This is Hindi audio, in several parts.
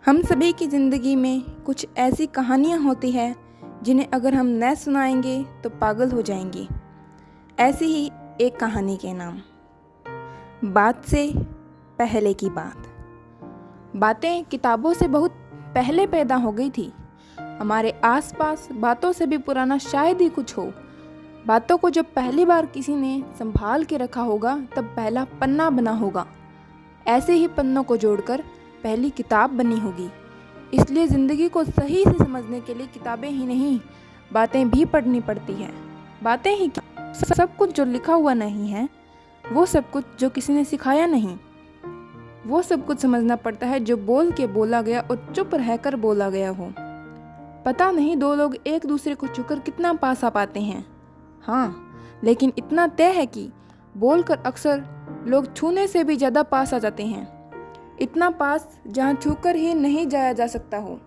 हम सभी की ज़िंदगी में कुछ ऐसी कहानियाँ होती हैं जिन्हें अगर हम न सुनाएंगे तो पागल हो जाएंगे। ऐसी ही एक कहानी के नाम, बात से पहले की बात। बातें किताबों से बहुत पहले पैदा हो गई थी। हमारे आसपास बातों से भी पुराना शायद ही कुछ हो। बातों को जब पहली बार किसी ने संभाल के रखा होगा तब पहला पन्ना बना होगा। ऐसे ही पन्नों को जोड़कर पहली किताब बनी होगी। इसलिए ज़िंदगी को सही से समझने के लिए किताबें ही नहीं, बातें भी पढ़नी पड़ती हैं। बातें ही क्या, सब कुछ जो लिखा हुआ नहीं है, वो सब कुछ जो किसी ने सिखाया नहीं, वो सब कुछ समझना पड़ता है जो बोल के बोला गया और चुप रहकर बोला गया हो। पता नहीं दो लोग एक दूसरे को छूकर कितना पास आ पाते हैं। हाँ, लेकिन इतना तय है कि बोलकर अक्सर लोग छूने से भी ज़्यादा पास आ जाते हैं। इतना पास जहाँ छूकर ही नहीं जाया जा सकता हो।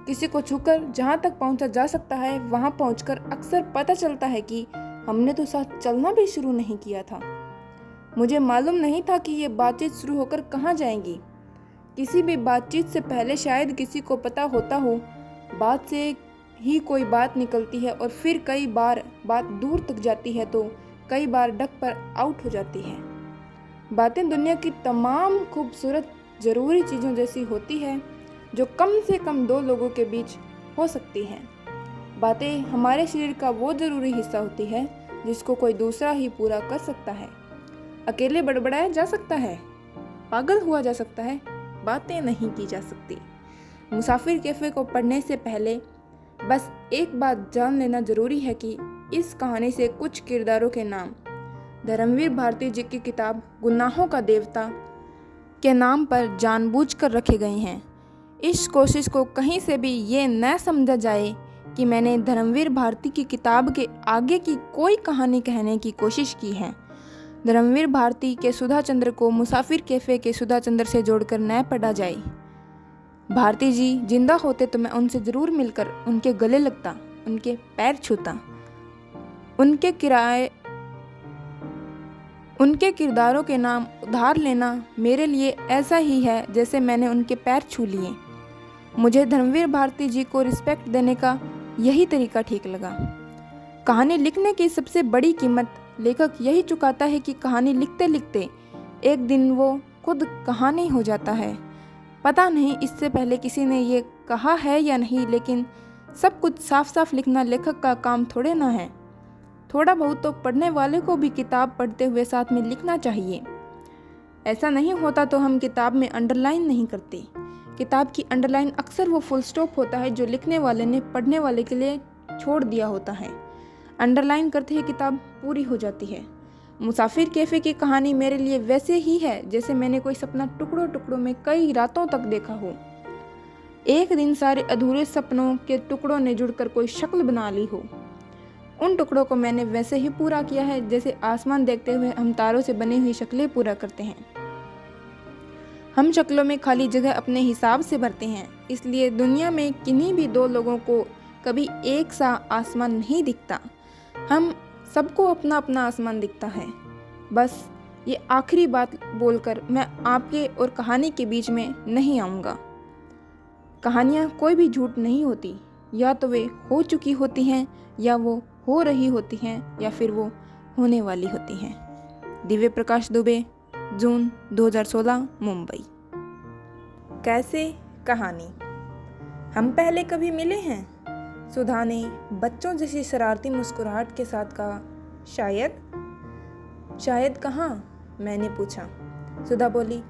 किसी को छूकर जहाँ तक पहुँचा जा सकता है वहाँ पहुँचकर अक्सर पता चलता है कि हमने तो साथ चलना भी शुरू नहीं किया था। मुझे मालूम नहीं था कि ये बातचीत शुरू होकर कहाँ जाएंगी। किसी भी बातचीत से पहले शायद किसी को पता होता हो, बात से ही कोई बात निकलती है और फिर कई बार बात दूर तक जाती है तो कई बार डक पर आउट हो जाती है। बातें दुनिया की तमाम खूबसूरत ज़रूरी चीज़ों जैसी होती है जो कम से कम दो लोगों के बीच हो सकती हैं। बातें हमारे शरीर का वो ज़रूरी हिस्सा होती है जिसको कोई दूसरा ही पूरा कर सकता है। अकेले बड़बड़ाया जा सकता है, पागल हुआ जा सकता है, बातें नहीं की जा सकती। मुसाफिर कैफ़े को पढ़ने से पहले बस एक बात जान लेना ज़रूरी है कि इस कहानी से कुछ किरदारों के नाम धर्मवीर भारती जी की किताब गुनाहों का देवता के नाम पर जानबूझकर रखे गए हैं। इस कोशिश को कहीं से भी ये न समझा जाए कि मैंने धर्मवीर भारती की किताब के आगे की कोई कहानी कहने की कोशिश की है। धर्मवीर भारती के सुधा चंद्र को मुसाफिर कैफ़े के सुधा चंद्र से जोड़कर न पढ़ा जाए। भारती जी जिंदा होते तो मैं उनसे ज़रूर मिलकर उनके गले लगता, उनके पैर छूता। उनके किरदारों के नाम उधार लेना मेरे लिए ऐसा ही है जैसे मैंने उनके पैर छू लिए। मुझे धर्मवीर भारती जी को रिस्पेक्ट देने का यही तरीका ठीक लगा। कहानी लिखने की सबसे बड़ी कीमत लेखक यही चुकाता है कि कहानी लिखते लिखते एक दिन वो खुद कहानी हो जाता है। पता नहीं इससे पहले किसी ने ये कहा है या नहीं, लेकिन सब कुछ साफ साफ लिखना लेखक का काम थोड़े ना है। थोड़ा बहुत तो पढ़ने वाले को भी किताब पढ़ते हुए साथ में लिखना चाहिए। ऐसा नहीं होता तो हम किताब में अंडरलाइन नहीं करते। किताब की अंडरलाइन अक्सर वो फुल स्टॉप होता है जो लिखने वाले ने पढ़ने वाले के लिए छोड़ दिया होता है। अंडरलाइन करते ही किताब पूरी हो जाती है। मुसाफिर कैफ़े की कहानी मेरे लिए वैसे ही है जैसे मैंने कोई सपना टुकड़ों टुकड़ों में कई रातों तक देखा हो। एक दिन सारे अधूरे सपनों के टुकड़ों ने जुड़कर कोई शक्ल बना ली हो। उन टुकड़ों को मैंने वैसे ही पूरा किया है जैसे आसमान देखते हुए हम तारों से बनी हुई शक्लें पूरा करते हैं। हम शक्लों में खाली जगह अपने हिसाब से भरते हैं। इसलिए दुनिया में किन्हीं भी दो लोगों को कभी एक सा आसमान नहीं दिखता। हम सबको अपना अपना आसमान दिखता है। बस ये आखिरी बात बोलकर मैं आपके और कहानी के बीच में नहीं आऊँगा। कहानियाँ कोई भी झूठ नहीं होती। या तो वे हो चुकी होती हैं, या वो हो रही होती हैं, या फिर वो होने वाली होती हैं। दिव्य प्रकाश दुबे, जून 2016, मुंबई। कैसे कहानी। हम पहले कभी मिले हैं? सुधा ने बच्चों जैसी शरारती मुस्कुराहट के साथ कहा। शायद कहाँ? मैंने पूछा। सुधा बोली,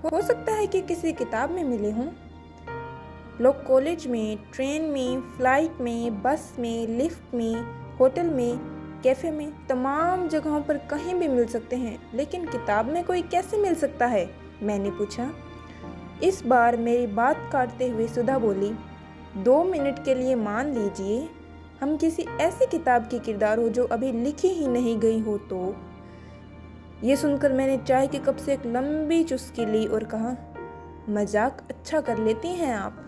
हो सकता है कि किसी किताब में मिले हों। लोग कॉलेज में, ट्रेन में, फ्लाइट में, बस में, लिफ्ट में, होटल में, कैफ़े में, तमाम जगहों पर कहीं भी मिल सकते हैं, लेकिन किताब में कोई कैसे मिल सकता है? मैंने पूछा। इस बार मेरी बात काटते हुए सुधा बोली, 2 मिनट के लिए मान लीजिए हम किसी ऐसी किताब की किरदार हो जो अभी लिखी ही नहीं गई हो तो। ये सुनकर मैंने चाय के कप से एक लंबी चुस्की ली और कहा, मजाक अच्छा कर लेती हैं आप।